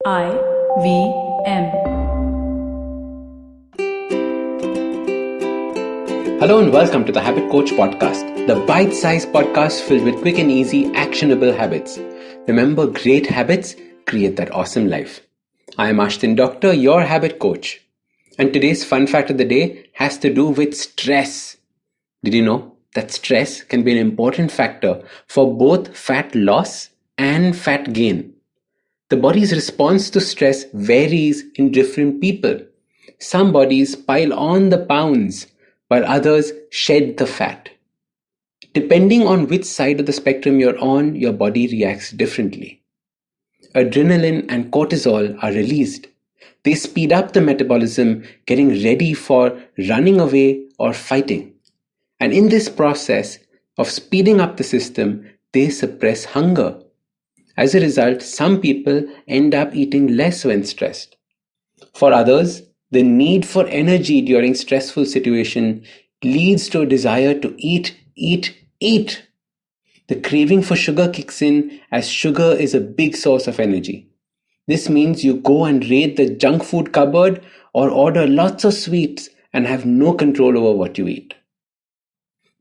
IVM. Hello and welcome to the Habit Coach Podcast, the bite-sized podcast filled with quick and easy, actionable habits. Remember, great habits create that awesome life. I am Ashdin Doctor, your habit coach. And today's fun fact of the day has to do with stress. Did you know that stress can be an important factor for both fat loss and fat gain? The body's response to stress varies in different people. Some bodies pile on the pounds, while others shed the fat. Depending on which side of the spectrum you're on, your body reacts differently. Adrenaline and cortisol are released. They speed up the metabolism, getting ready for running away or fighting. And in this process of speeding up the system, they suppress hunger. As a result, some people end up eating less when stressed. For others, the need for energy during stressful situation leads to a desire to eat. The craving for sugar kicks in as sugar is a big source of energy. This means you go and raid the junk food cupboard or order lots of sweets and have no control over what you eat.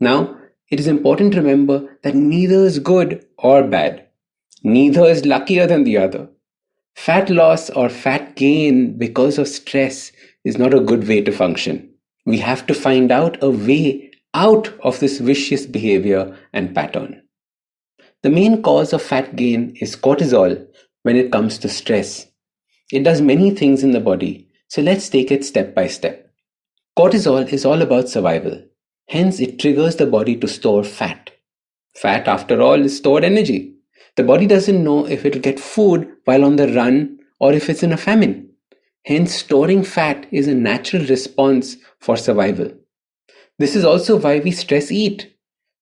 Now, it is important to remember that neither is good or bad. Neither is luckier than the other. Fat loss or fat gain because of stress is not a good way to function. We have to find out a way out of this vicious behavior and pattern. The main cause of fat gain is cortisol when it comes to stress. It does many things in the body, so let's take it step by step. Cortisol is all about survival. Hence, it triggers the body to store fat. Fat, after all, is stored energy. The body doesn't know if it'll get food while on the run or if it's in a famine. Hence, storing fat is a natural response for survival. This is also why we stress eat.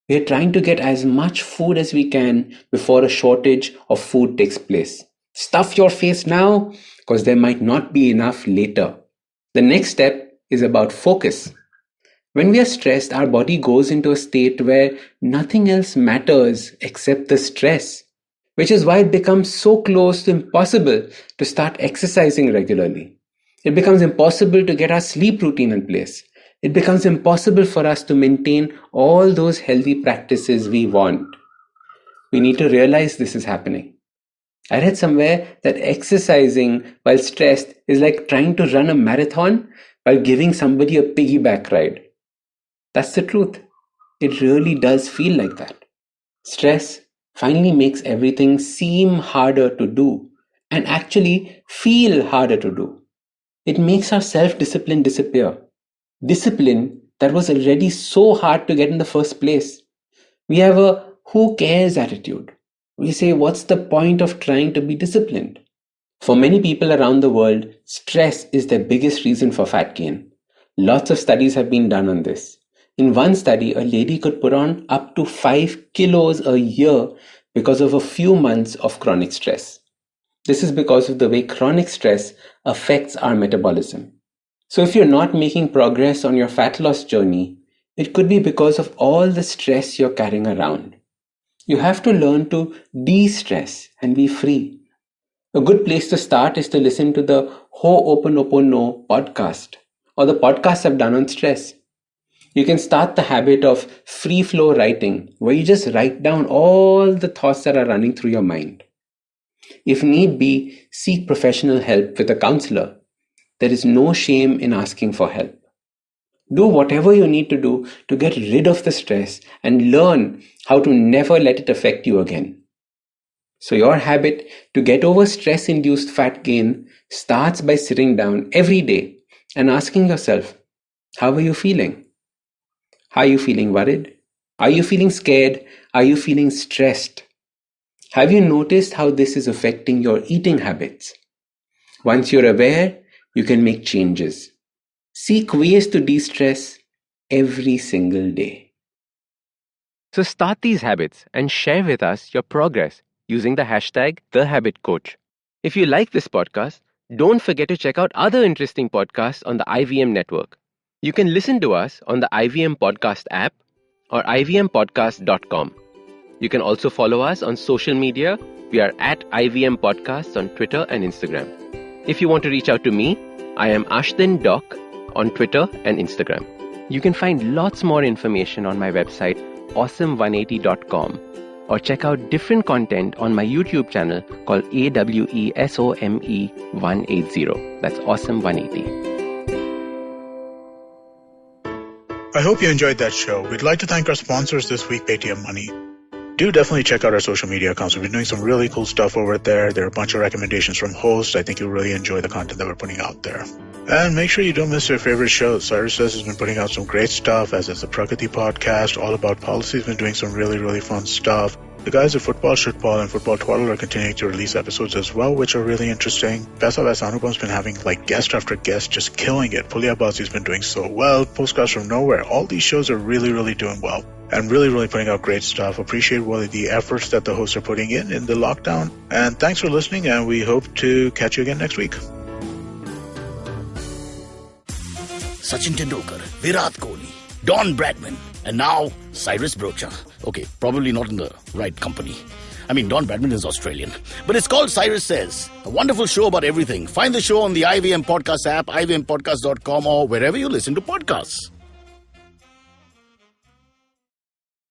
We are trying to get as much food as we can before a shortage of food takes place. Stuff your face now because there might not be enough later. The next step is about focus. When we are stressed, our body goes into a state where nothing else matters except the stress, which is why it becomes so close to impossible to start exercising regularly. It becomes impossible to get our sleep routine in place. It becomes impossible for us to maintain all those healthy practices we want. We need to realize this is happening. I read somewhere that exercising while stressed is like trying to run a marathon while giving somebody a piggyback ride. That's the truth. It really does feel like that. Stress finally makes everything seem harder to do and actually feel harder to do. It makes our self-discipline disappear. Discipline that was already so hard to get in the first place. We have a who cares attitude. We say, what's the point of trying to be disciplined? For many people around the world, stress is the biggest reason for fat gain. Lots of studies have been done on this. In one study, a lady could put on up to 5 kilos a year because of a few months of chronic stress. This is because of the way chronic stress affects our metabolism. So if you're not making progress on your fat loss journey, it could be because of all the stress you're carrying around. You have to learn to de-stress and be free. A good place to start is to listen to the Ho'oponopono podcast or the podcasts I've done on stress. You can start the habit of free flow writing, where you just write down all the thoughts that are running through your mind. If need be, seek professional help with a counselor. There is no shame in asking for help. Do whatever you need to do to get rid of the stress and learn how to never let it affect you again. So your habit to get over stress-induced fat gain starts by sitting down every day and asking yourself, how are you feeling? Are you feeling worried? Are you feeling scared? Are you feeling stressed? Have you noticed how this is affecting your eating habits? Once you're aware, you can make changes. Seek ways to de-stress every single day. So start these habits and share with us your progress using the hashtag #TheHabitCoach. If you like this podcast, don't forget to check out other interesting podcasts on the IVM network. You can listen to us on the IVM Podcast app or ivmpodcast.com. You can also follow us on social media. We are at IVM Podcasts on Twitter and Instagram. If you want to reach out to me, I am Ashdin Doc on Twitter and Instagram. You can find lots more information on my website, awesome180.com, or check out different content on my YouTube channel called AWESOME180. That's Awesome 180. I hope you enjoyed that show. We'd like to thank our sponsors this week, Paytm Money. Do definitely check out our social media accounts. We've been doing some really cool stuff over there. There are a bunch of recommendations from hosts. I think you'll really enjoy the content that we're putting out there. And make sure you don't miss your favorite shows. Cyrus Says has been putting out some great stuff, as is the Pragati podcast, all about policy. Has been doing some really, really fun stuff. The guys at Football Shitball and Football Twaddle are continuing to release episodes as well, which are really interesting. Paisa Anupam's been having guest after guest, just killing it. Pulia Bazi's been doing so well. Postcards from Nowhere. All these shows are really, really doing well and really, really putting out great stuff. Appreciate all of the efforts that the hosts are putting in the lockdown. And thanks for listening, and we hope to catch you again next week. Sachin Tendulkar, Virat Kohli, Don Bradman, and now Cyrus Brocha. Okay, probably not in the right company. I mean, Don Bradman is Australian. But it's called Cyrus Says, a wonderful show about everything. Find the show on the IVM Podcast app, ivmpodcast.com, or wherever you listen to podcasts.